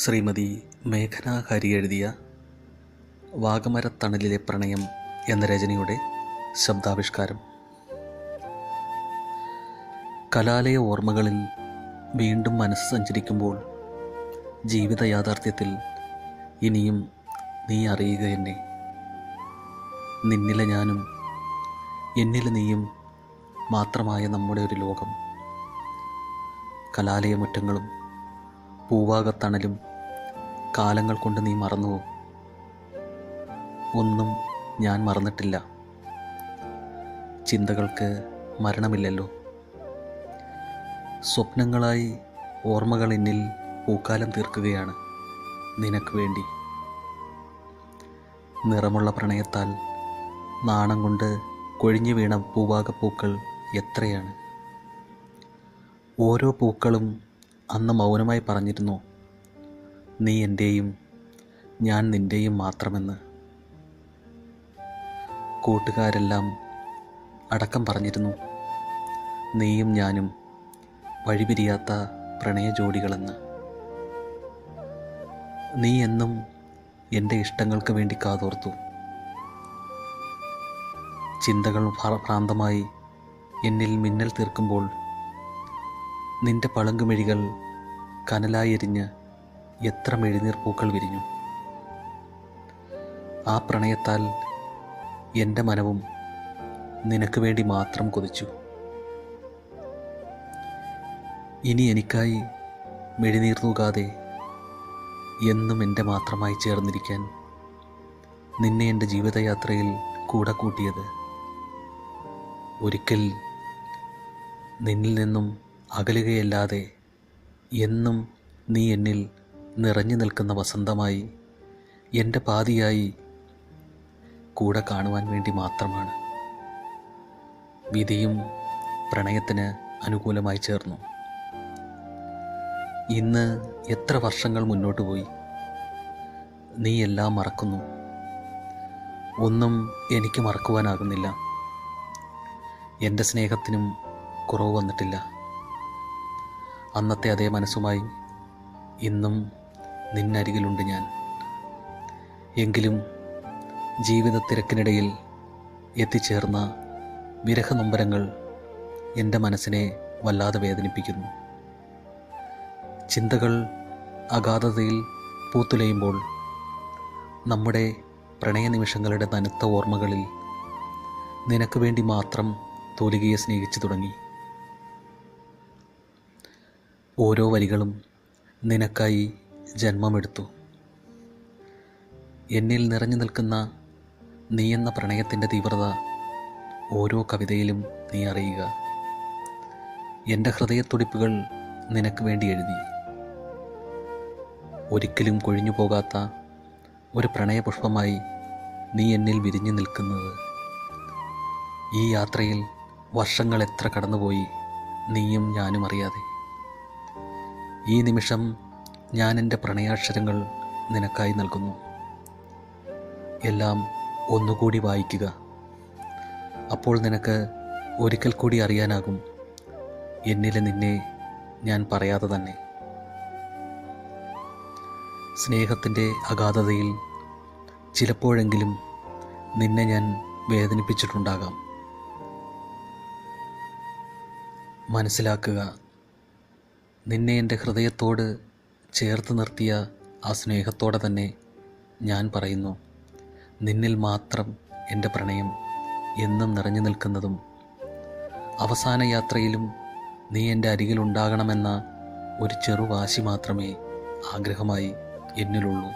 ശ്രീമതി മേഘന ഹരി എഴുതിയ വാഗമരത്തണലിലെ പ്രണയം എന്ന രചനയുടെ ശബ്ദാവിഷ്കാരം. കലാലയ ഓർമ്മകളിൽ വീണ്ടും മനസ്സ് സഞ്ചരിക്കുമ്പോൾ ജീവിത യാഥാർത്ഥ്യത്തിൽ ഇനിയും നീ അറിയുക എന്നെ. നിന്നിലെ ഞാനും എന്നിലെ നീയും മാത്രമായ നമ്മുടെ ഒരു ലോകം. കലാലയമുറ്റങ്ങളും പൂവാകത്തണലും കാലങ്ങൾ കൊണ്ട് നീ മറന്നുവോ? ഒന്നും ഞാൻ മറന്നിട്ടില്ല. ചിന്തകൾക്ക് മരണമില്ലല്ലോ. സ്വപ്നങ്ങളായി ഓർമ്മകൾ എന്നിൽ പൂക്കാലം തീർക്കുകയാണ് നിനക്ക് വേണ്ടി. നിറമുള്ള പ്രണയത്താൽ നാണം കൊണ്ട് കൊഴിഞ്ഞു വീണ പൂവാകപ്പൂക്കൾ എത്രയാണ്. ഓരോ പൂക്കളും അന്ന് മൗനമായി പറഞ്ഞിരുന്നു, നീ എൻ്റെയും ഞാൻ നിൻ്റെയും മാത്രമെന്ന്. കൂട്ടുകാരെല്ലാം അടക്കം പറഞ്ഞിരുന്നു, നീയും ഞാനും വഴിപിരിയാത്ത പ്രണയ ജോഡികളെന്ന്. നീ എന്നും എൻ്റെ ഇഷ്ടങ്ങൾക്ക് വേണ്ടി കാതോർത്തു. ചിന്തകൾ ഭ്രാന്തമായി എന്നിൽ മിന്നൽ തീർക്കുമ്പോൾ നിന്റെ പളുങ്കുമിഴികൾ കനലായി എരിഞ്ഞ് എത്ര മെഴുനീർ പൂക്കൾ വിരിഞ്ഞു. ആ പ്രണയത്താൽ എൻ്റെ മനവും നിനക്ക് വേണ്ടി മാത്രം കൊതിച്ചു. ഇനി എനിക്കായി മെഴുനീർ തൂകാതെ എന്നും എൻ്റെ മാത്രമായി ചേർന്നിരിക്കാൻ നിന്നെ എൻ്റെ ജീവിതയാത്രയിൽ കൂടെ കൂട്ടിയത്. ഒരിക്കൽ നിന്നിൽ നിന്നും അകലുകയല്ലാതെ എന്നും നീ എന്നിൽ നിറഞ്ഞു നിൽക്കുന്ന വസന്തമായി, എൻ്റെ പാതിയായി കൂടെ കാണുവാൻ വേണ്ടി മാത്രമാണ്. വിധിയും പ്രണയത്തിന് അനുകൂലമായി ചേർന്നു. ഇന്ന് എത്ര വർഷങ്ങൾ മുന്നോട്ട് പോയി. നീ എല്ലാം മറക്കുന്നു. ഒന്നും എനിക്ക് മറക്കുവാനാകുന്നില്ല. എൻ്റെ സ്നേഹത്തിനും കുറവ് വന്നിട്ടില്ല. അന്നത്തെ അതേ മനസ്സുമായി ഇന്നും നിന്നരികിലുണ്ട് ഞാൻ. എങ്കിലും ജീവിത തിരക്കിനിടയിൽ എത്തിച്ചേർന്ന വിരഹനൊമ്പരങ്ങൾ എൻ്റെ മനസ്സിനെ വല്ലാതെ വേദനിപ്പിക്കുന്നു. ചിന്തകൾ അഗാധതയിൽ പൂത്തുലയുമ്പോൾ നമ്മുടെ പ്രണയനിമിഷങ്ങളുടെ നനുത്ത ഓർമ്മകളിൽ നിനക്ക് വേണ്ടി മാത്രം തൂലികയെ സ്നേഹിച്ചു തുടങ്ങി. ഓരോ വരികളും നിനക്കായി ജന്മമെടുത്തു. എന്നിൽ നിറഞ്ഞു നിൽക്കുന്ന നീ എന്ന പ്രണയത്തിൻ്റെ തീവ്രത ഓരോ കവിതയിലും നീ അറിയുക. എൻ്റെ ഹൃദയത്തുടിപ്പുകൾ നിനക്ക് വേണ്ടി എഴുതി. ഒരിക്കലും കൊഴിഞ്ഞു പോകാത്ത ഒരു പ്രണയപുഷ്പമായി നീ എന്നിൽ വിരിഞ്ഞു നിൽക്കുന്നത്. ഈ യാത്രയിൽ വർഷങ്ങൾ എത്ര കടന്നുപോയി നീയും ഞാനും അറിയാതെ. ഈ നിമിഷം ഞാൻ എൻ്റെ പ്രണയാക്ഷരങ്ങൾ നിനക്കായി നൽകുന്നു. എല്ലാം ഒന്നുകൂടി വായിക്കുക. അപ്പോൾ നിനക്ക് ഒരിക്കൽ കൂടി അറിയാനാകും എന്നിലെ നിന്നെ ഞാൻ പറയാതെ തന്നെ. സ്നേഹത്തിൻ്റെ അഗാധതയിൽ ചിലപ്പോഴെങ്കിലും നിന്നെ ഞാൻ വേദനിപ്പിച്ചിട്ടുണ്ടാകാം. മനസ്സിലാക്കുക, നിന്നെ എൻ്റെ ഹൃദയത്തോട് ചേർത്ത് നിർത്തിയ ആ സ്നേഹത്തോടെ തന്നെ ഞാൻ പറയുന്നു, നിന്നിൽ മാത്രം എൻ്റെ പ്രണയം എന്നും നിറഞ്ഞു നിൽക്കുന്നതും അവസാന യാത്രയിലും നീ എൻ്റെ അരികിലുണ്ടാകണമെന്ന ഒരു ചെറുവാശി മാത്രമേ ആഗ്രഹമായി എന്നിലുള്ളൂ.